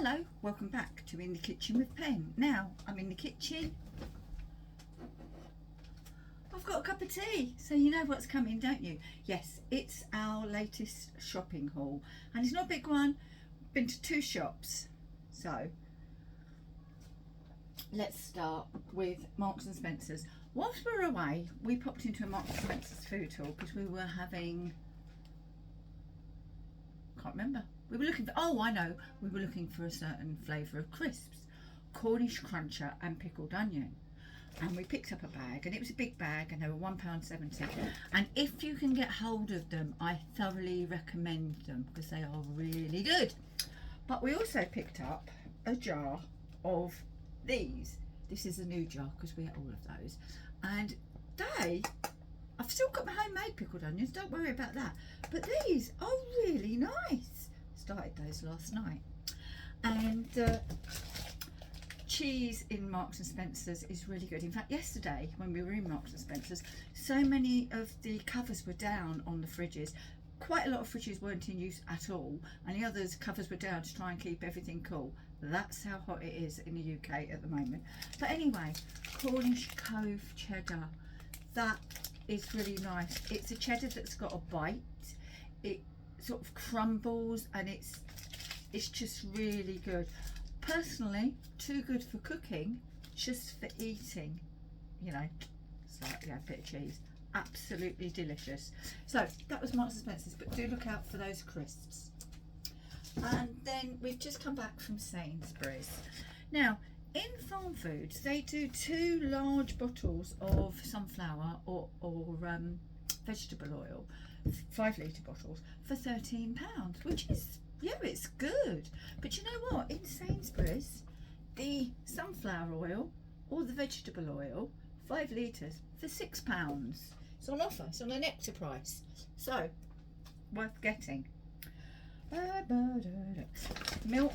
Hello, welcome back to In the Kitchen with Pen. Now, I'm in the kitchen. I've got a cup of tea, so you know what's coming, don't you? Yes, it's our latest shopping haul, and it's not a big one. Been to 2 shops. So, let's start with Marks and Spencer's. Whilst we were away, we popped into a Marks and Spencer's food hall because we were having... can't remember. We were looking for, oh I know, we were looking for a certain flavour of crisps, Cornish Cruncher and Pickled Onion. And we picked up a bag, and it was a big bag, and they were £1.70. And if you can get hold of them, I thoroughly recommend them because they are really good. But we also picked up a jar of these. This is a new jar because we had all of those. And I've still got my homemade pickled onions, don't worry about that. But these are really nice. Started those last night. And cheese in Marks and Spencer's is really good. In fact, yesterday when we were in Marks and Spencer's, so many of the covers were down on the fridges. Quite a lot of fridges weren't in use at all, and the others covers were down to try and keep everything cool. That's how hot it is in the UK at the moment. But anyway, Cornish Cove cheddar, that is really nice. It's a cheddar that's got a bite. It sort of crumbles, and it's just really good. Personally, too good for cooking, just for eating, you know. Slightly a bit of cheese, absolutely delicious. So that was Marks and Spencer's, but do look out for those crisps. And then we've just come back from Sainsbury's. Now in Farm Foods they do 2 large bottles of sunflower or vegetable oil, 5 litre bottles for £13, which is, yeah, it's good. But you know what, in Sainsbury's the sunflower oil or the vegetable oil, 5 litres for £6. It's on offer, it's on a Nectar price, so worth getting. Milk,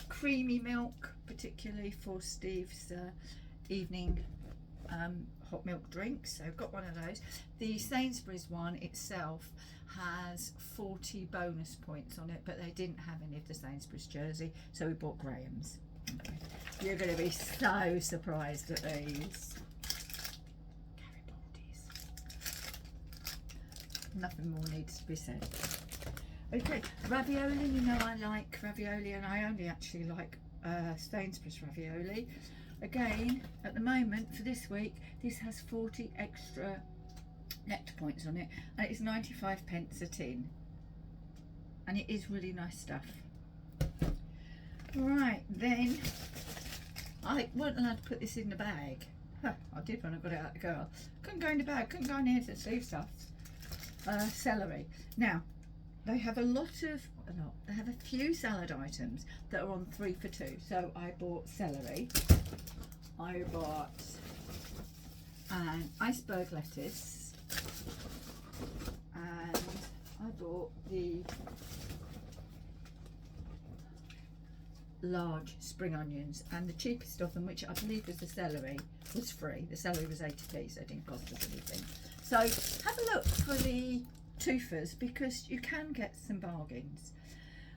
creamy milk, particularly for Steve's evening hot milk drinks, so I've got one of those. The Sainsbury's one itself has 40 bonus points on it, but they didn't have any of the Sainsbury's jersey, so we bought Graham's. Okay. You're going to be so surprised at these. Garibaldi's. Nothing more needs to be said. Okay, ravioli, you know I like ravioli, and I only actually like Sainsbury's ravioli. Again, at the moment for this week, this has 40 extra Nectar points on it, and it's 95p a tin, and it is really nice stuff. Right, then I weren't allowed to put this in the bag. Huh, I did when I got it out the girl. Couldn't go in the bag, couldn't go in here to see stuff. Celery. Now they have they have a few salad items that are on 3 for 2. So I bought celery, I bought an iceberg lettuce, and I bought the large spring onions, and the cheapest of them, which I believe was the celery, was free. The celery was 80p, so it didn't cost us anything. So have a look for the twofers because you can get some bargains.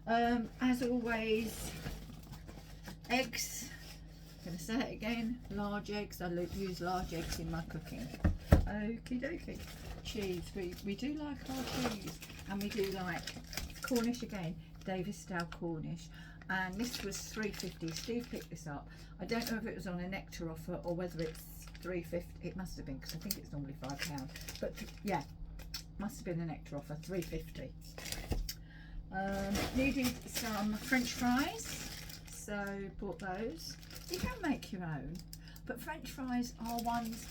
As always, eggs, I'm going to say it again, large eggs. I use large eggs in my cooking. Okie dokie. Cheese, we do like our cheese, and we do like Cornish again, Davis style Cornish, and this was £3.50. Steve picked this up. I don't know if it was on a Nectar offer or whether it's £3.50. It must have been, because I think it's normally £5, but yeah, must have been a Nectar offer, £3.50. Needed some French fries, so bought those. You can make your own, but French fries are ones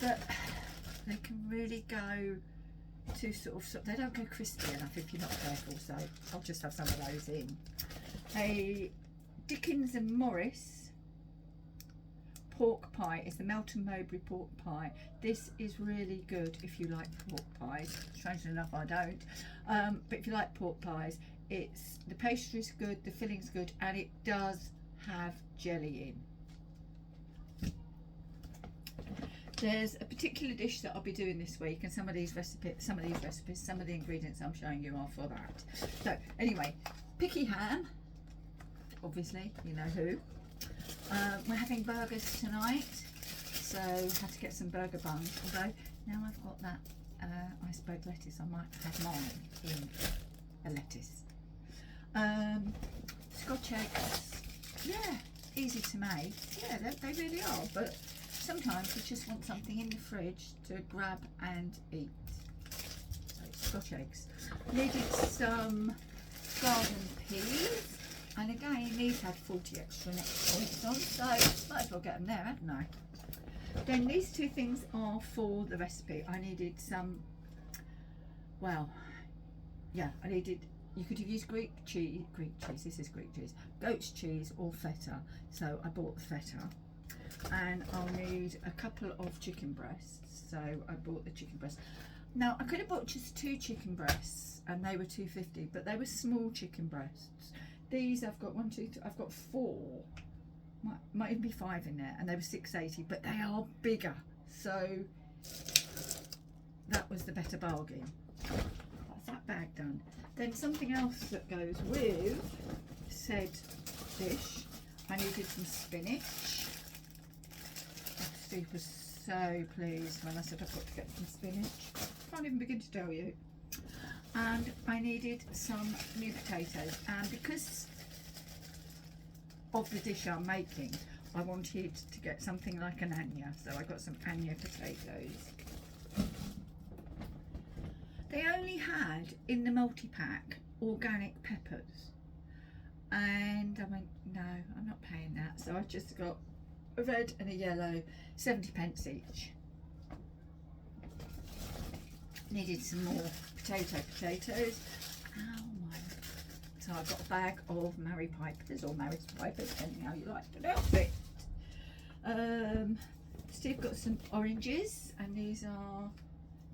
that they can really go to sort of, they don't go crispy enough if you're not careful, so I'll just have some of those in. A Dickens and Morris pork pie. It's the Melton Mowbray pork pie. This is really good if you like pork pies. Strangely enough, I don't. But if you like pork pies, the pastry's good, the filling's good, and it does have jelly in. There's a particular dish that I'll be doing this week, and some of the ingredients I'm showing you are for that. So anyway, picky ham, obviously, you know who. We're having burgers tonight, so had to get some burger buns, although now I've got that iceberg lettuce, I might have mine in a lettuce. Scotch eggs, yeah, easy to make, yeah, they really are, but sometimes you just want something in the fridge to grab and eat. So Scotch eggs. Needed some garden peas, and again these had 40 extra next points on, so might as well get them there, hadn't I? Then these two things are for the recipe. I needed some, well, yeah, I needed, you could have used Greek cheese, this is Greek cheese, goat's cheese or feta, so I bought the feta. And I'll need a couple of chicken breasts, so I bought the chicken breasts. Now I could have bought just 2 chicken breasts and they were $2.50, but they were small chicken breasts. These I've got 1, 2, 3, I've got 4, might even be 5 in there, and they were $6.80, but they are bigger, so that was the better bargain. That's that bag done. Then something else that goes with said dish, I needed some spinach. Steve was so pleased when I said I've got to get some spinach. Can't even begin to tell you. And I needed some new potatoes, and because of the dish I'm making, I wanted to get something like an anya, so I got some anya potatoes. They only had in the multi-pack organic peppers, and I went, no, I'm not paying that, so I just got a red and a yellow, 70p each. Needed some more potatoes. Oh my. So I got a bag of Mary Pipers, or Mary's Pipers, depending how you like to pronounce it. Steve got some oranges, and these are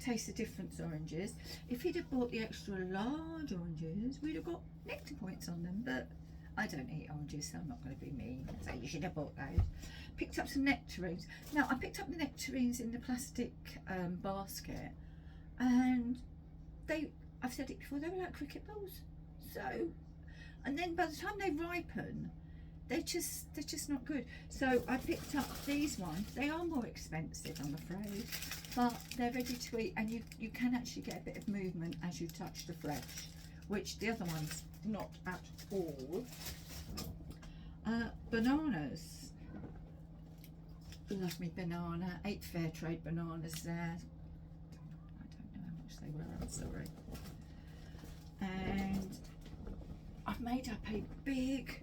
Taste the Difference oranges. If he'd have bought the extra large oranges, we'd have got Nectar points on them, but I don't eat oranges, so I'm not going to be mean. So you should have bought those. Picked up some nectarines. Now I picked up the nectarines in the plastic basket, and I've said it before, they were like cricket balls. So, and then by the time they ripen, they're just not good. So I picked up these ones. They are more expensive, I'm afraid, but they're ready to eat, and you can actually get a bit of movement as you touch the flesh, which the other ones not at all. Bananas. Love me banana. 8 fair trade bananas there. I don't know how much they were, I'm sorry. And I've made up a big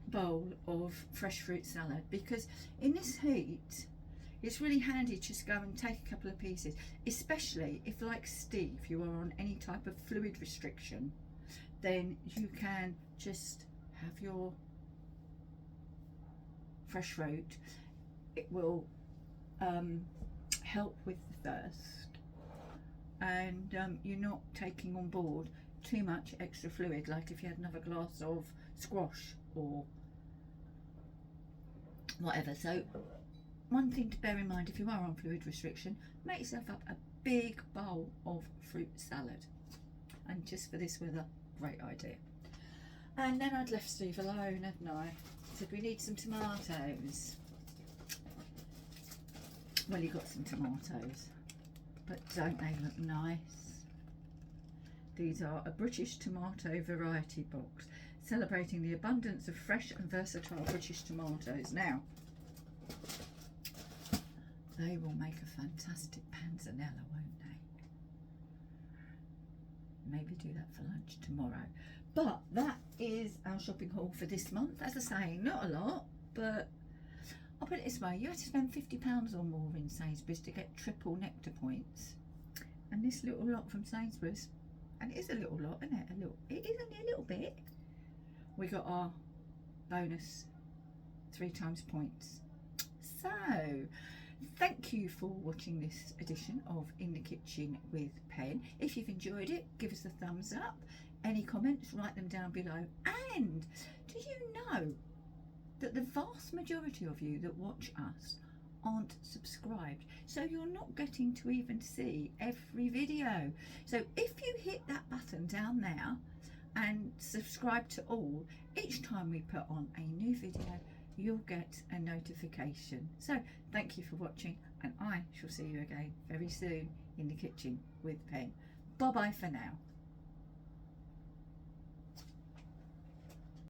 bowl of fresh fruit salad, because in this heat it's really handy to just go and take a couple of pieces, especially if, like Steve, you are on any type of fluid restriction. Then you can just have your fresh fruit. It will help with the thirst, and you're not taking on board too much extra fluid, like if you had another glass of squash or whatever. So one thing to bear in mind if you are on fluid restriction, make yourself up a big bowl of fruit salad, and just for this weather, great idea. And then I'd left Steve alone, hadn't I? Said we need some tomatoes. Well, he got some tomatoes, but don't they look nice? These are a British tomato variety box, celebrating the abundance of fresh and versatile British tomatoes. Now, they will make a fantastic panzanella, won't they? Maybe do that for lunch tomorrow. But that is our shopping haul for this month. As I say, not a lot, but I'll put it this way, you have to spend £50 or more in Sainsbury's to get triple Nectar points. And this little lot from Sainsbury's, and it is a little lot, isn't it? It is only a little bit. We got our bonus 3 times points. So, thank you for watching this edition of In the Kitchen with Pen. If you've enjoyed it, give us a thumbs up. Any comments, write them down below. And do you know that the vast majority of you that watch us aren't subscribed, so you're not getting to even see every video? So if you hit that button down there and subscribe to all. Each time we put on a new video, you'll get a notification. So thank you for watching, and I shall see you again very soon in the kitchen with Pen. Bye bye for now.